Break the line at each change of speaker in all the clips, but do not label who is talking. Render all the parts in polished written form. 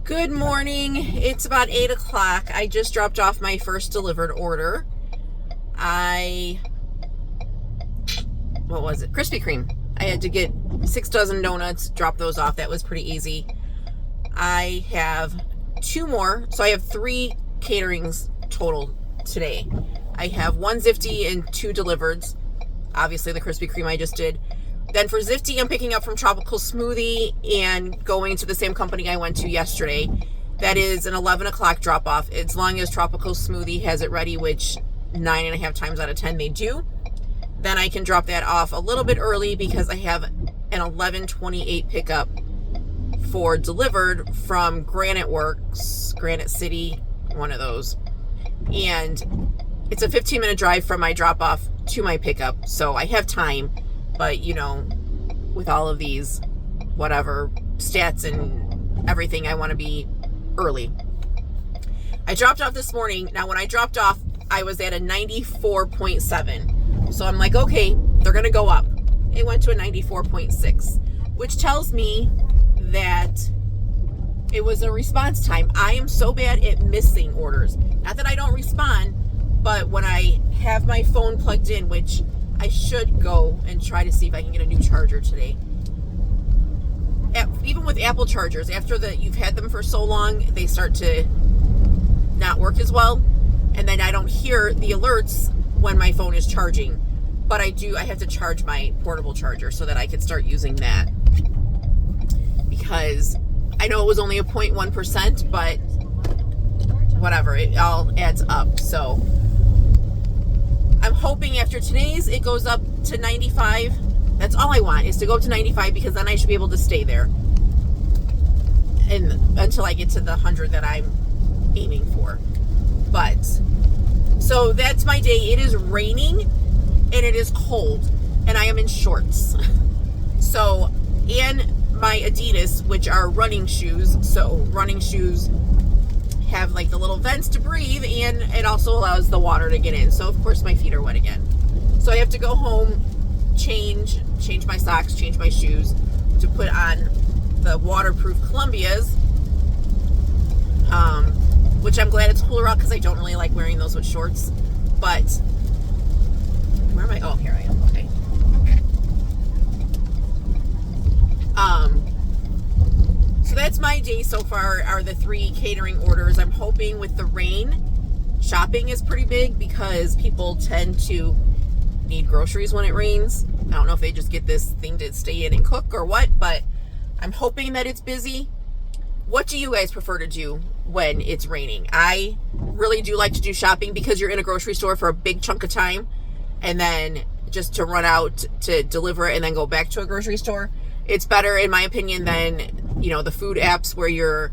Good morning. It's about 8 o'clock. I just dropped off my first delivered order. What was it? Krispy Kreme. I had to get 6 dozen donuts, drop those off. That was pretty easy. I have 2 more. So I have 3 caterings total today. I have 1 Zifty and 2 delivereds. Obviously the Krispy Kreme I just did. Then for Zifty, I'm picking up from Tropical Smoothie and going to the same company I went to yesterday. That is an 11 o'clock drop off. As long as Tropical Smoothie has it ready, which 9.5 times out of 10 they do, then I can drop that off a little bit early because I have an 11:28 pickup for delivered from Granite Works, Granite City, one of those. And it's a 15-minute drive from my drop off to my pickup, so I have time. But, with all of these, whatever, stats and everything, I want to be early. I dropped off this morning. Now, when I dropped off, I was at a 94.7. So I'm like, okay, they're going to go up. It went to a 94.6, which tells me that it was a response time. I am so bad at missing orders. Not that I don't respond, but when I have my phone plugged in, which I should go and try to see if I can get a new charger today. Even with Apple chargers, after you've had them for so long, they start to not work as well. And then I don't hear the alerts when my phone is charging. But I have to charge my portable charger so that I can start using that. Because I know it was only a 0.1%, but whatever, it all adds up. So I'm hoping after today's it goes up to 95. That's all I want, is to go up to 95, because then I should be able to stay there and until I get to the 100 that I'm aiming for. But so that's my day. It is raining and it is cold and I am in shorts. So, and my Adidas, which are running shoes. So running shoes have like the little vents to breathe, and it also allows the water to get in. So of course my feet are wet again. So I have to go home, change my socks, change my shoes to put on the waterproof Columbias, which I'm glad it's cooler out because I don't really like wearing those with shorts. But where am I? Oh, here I am. Okay. So that's my day so far, are the 3 catering orders. I'm hoping with the rain, shopping is pretty big because people tend to need groceries when it rains. I don't know if they just get this thing to stay in and cook or what, but I'm hoping that it's busy. What do you guys prefer to do when it's raining? I really do like to do shopping because you're in a grocery store for a big chunk of time, and then just to run out to deliver it and then go back to a grocery store. It's better, in my opinion, than, the food apps where you're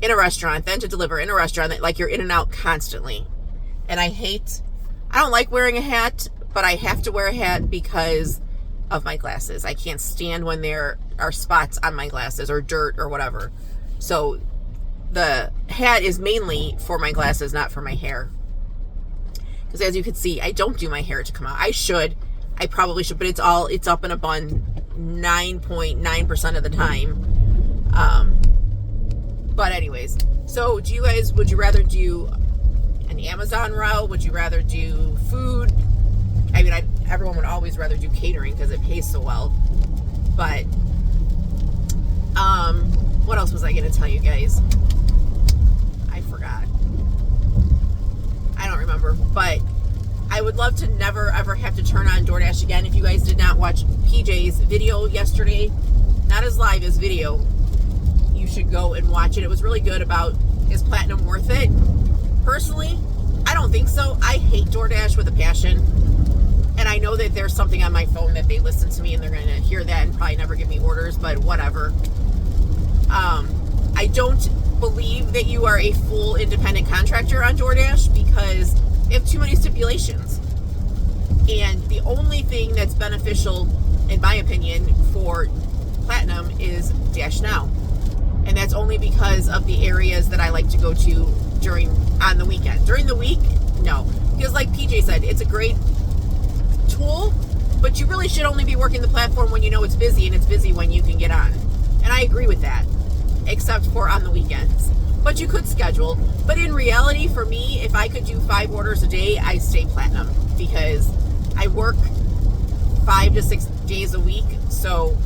in a restaurant, then to deliver in a restaurant, like you're in and out constantly. And I don't like wearing a hat, but I have to wear a hat because of my glasses. I can't stand when there are spots on my glasses or dirt or whatever. So the hat is mainly for my glasses, not for my hair. Because as you can see, I don't do my hair to come out. I probably should, but it's up in a bun 9.9% of the time. But anyways, so would you rather do an Amazon route? Would you rather do food? I mean, everyone would always rather do catering because it pays so well. But what else was I going to tell you guys? I forgot. I don't remember. But I would love to never ever have to turn on DoorDash again. If you guys did not watch PJ's video yesterday, not as live as video, you should go and watch it. It was really good about, is Platinum worth it? Personally, I don't think so. I hate DoorDash with a passion. And I know that there's something on my phone that they listen to me and they're going to hear that and probably never give me orders, but whatever. I don't believe that you are a full independent contractor on DoorDash because they have too many stipulations. And the only thing that's beneficial, in my opinion, for Platinum is Dash Now. And that's only because of the areas that I like to go to on the weekend. During the week, no. Because like PJ said, it's a great tool, but you really should only be working the platform when you know it's busy, and it's busy when you can get on. And I agree with that. except for on the weekends. But you could schedule. But in reality, for me, if I could do 5 orders a day, I stay platinum because I work 5 to 6 days a week. So,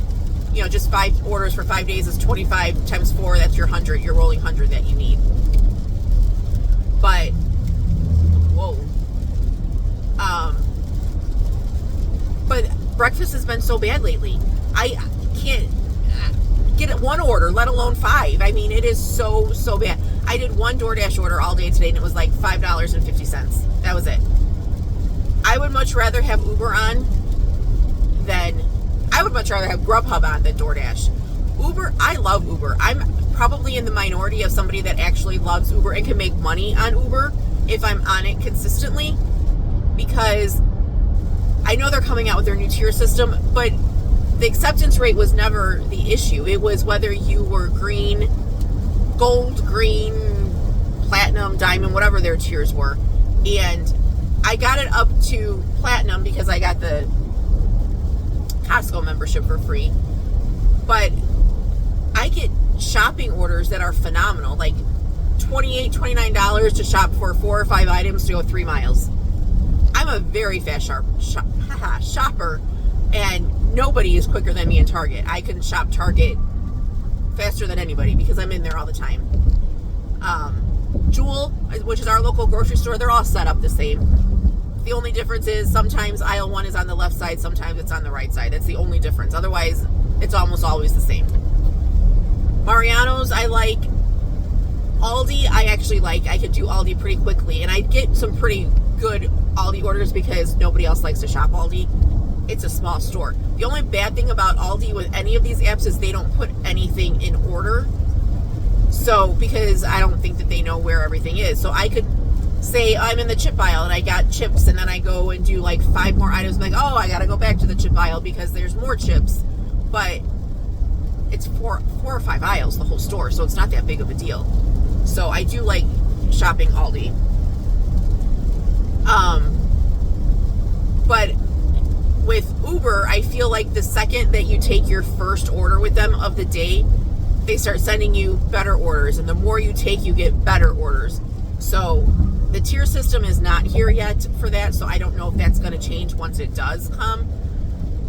just 5 orders for 5 days is 25 times 4. That's your 100, your rolling 100 that you need. But, whoa. But breakfast has been so bad lately. I can't get 1 order, let alone 5. I mean, it is so bad. I did 1 DoorDash order all day today, and it was like $5.50. That was it. I would much rather have Uber on than, I would much rather have Grubhub on than DoorDash. Uber, I love Uber. I'm probably in the minority of somebody that actually loves Uber and can make money on Uber if I'm on it consistently, because I know they're coming out with their new tier system, but the acceptance rate was never the issue. It was whether you were green, gold, green, platinum, diamond, whatever their tiers were. And I got it up to platinum because I got the Costco membership for free. But I get shopping orders that are phenomenal, like $28, $29 to shop for 4 or 5 items to go 3 miles. I'm a very fast shopper, and nobody is quicker than me in Target. I can shop Target faster than anybody because I'm in there all the time. Jewel, which is our local grocery store, they're all set up the same. The only difference is sometimes aisle 1 is on the left side, sometimes it's on the right side. That's the only difference. Otherwise, it's almost always the same. Mariano's, I like. Aldi, I actually like. I could do Aldi pretty quickly, and I get some pretty good Aldi orders because nobody else likes to shop Aldi. It's a small store. The only bad thing about Aldi with any of these apps is they don't put anything in order. So, because I don't think that they know where everything is. So I could say I'm in the chip aisle and I got chips, and then I go and do like 5 more items. I'm like, oh, I got to go back to the chip aisle because there's more chips. But it's 4 or 5 aisles, the whole store. So it's not that big of a deal. So I do like shopping Aldi. But with Uber, I feel like the second that you take your first order with them of the day, they start sending you better orders. And the more you take, you get better orders. So the tier system is not here yet for that. So I don't know if that's going to change once it does come.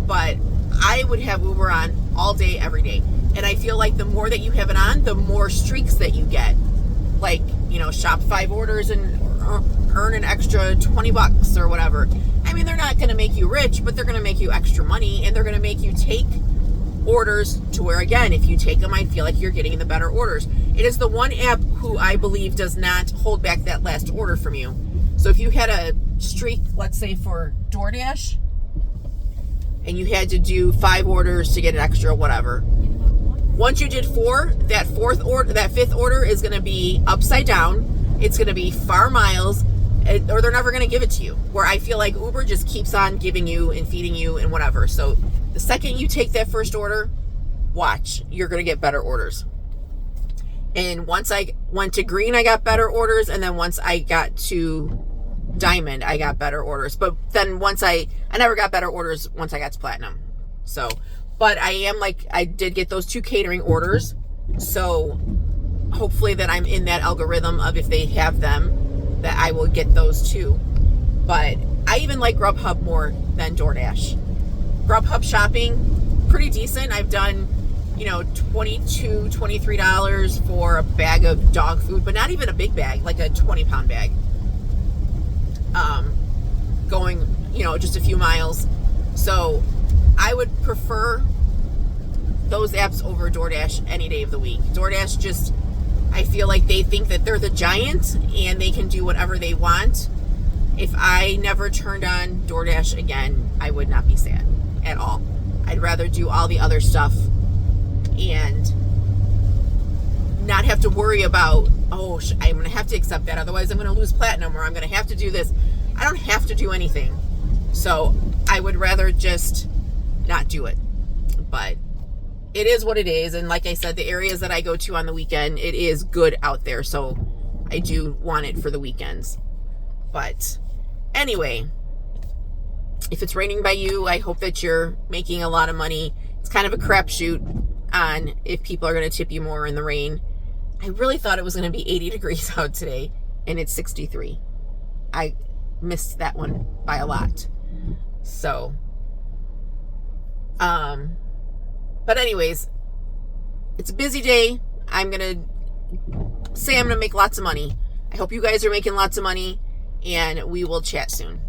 But I would have Uber on all day, every day. And I feel like the more that you have it on, the more streaks that you get. Like, shop 5 orders and earn an extra $20 or whatever. I mean, they're not going to make you rich, but they're going to make you extra money, and they're going to make you take orders to where, again, if you take them, I feel like you're getting the better orders. It is the one app who I believe does not hold back that last order from you. So if you had a streak, let's say for DoorDash, and you had to do 5 orders to get an extra whatever. Once you did 4, that 5th order is going to be upside down. It's going to be far miles, or they're never going to give it to you. Where I feel like Uber just keeps on giving you and feeding you and whatever. So the second you take that first order, watch, you're going to get better orders. And once I went to green, I got better orders. And then once I got to diamond, I got better orders. But then once I never got better orders once I got to platinum. So, but I did get those 2 catering orders. So hopefully that I'm in that algorithm of if they have them, that I will get those too. But I even like Grubhub more than DoorDash. Grubhub shopping, pretty decent. I've done, $22, $23 for a bag of dog food, but not even a big bag, like a 20-pound bag. Going, just a few miles. So I would prefer those apps over DoorDash any day of the week. DoorDash just, I feel like they think that they're the giant and they can do whatever they want. If I never turned on DoorDash again, I would not be sad at all. I'd rather do all the other stuff and not have to worry about, I'm going to have to accept that, otherwise I'm going to lose platinum, or I'm going to have to do this. I don't have to do anything. So I would rather just not do it. But it is what it is. And like I said, the areas that I go to on the weekend, it is good out there. So I do want it for the weekends. But anyway, if it's raining by you, I hope that you're making a lot of money. It's kind of a crapshoot on if people are going to tip you more in the rain. I really thought it was going to be 80 degrees out today, and it's 63. I missed that one by a lot. So, but anyways, it's a busy day. I'm going to say I'm going to make lots of money. I hope you guys are making lots of money, and we will chat soon.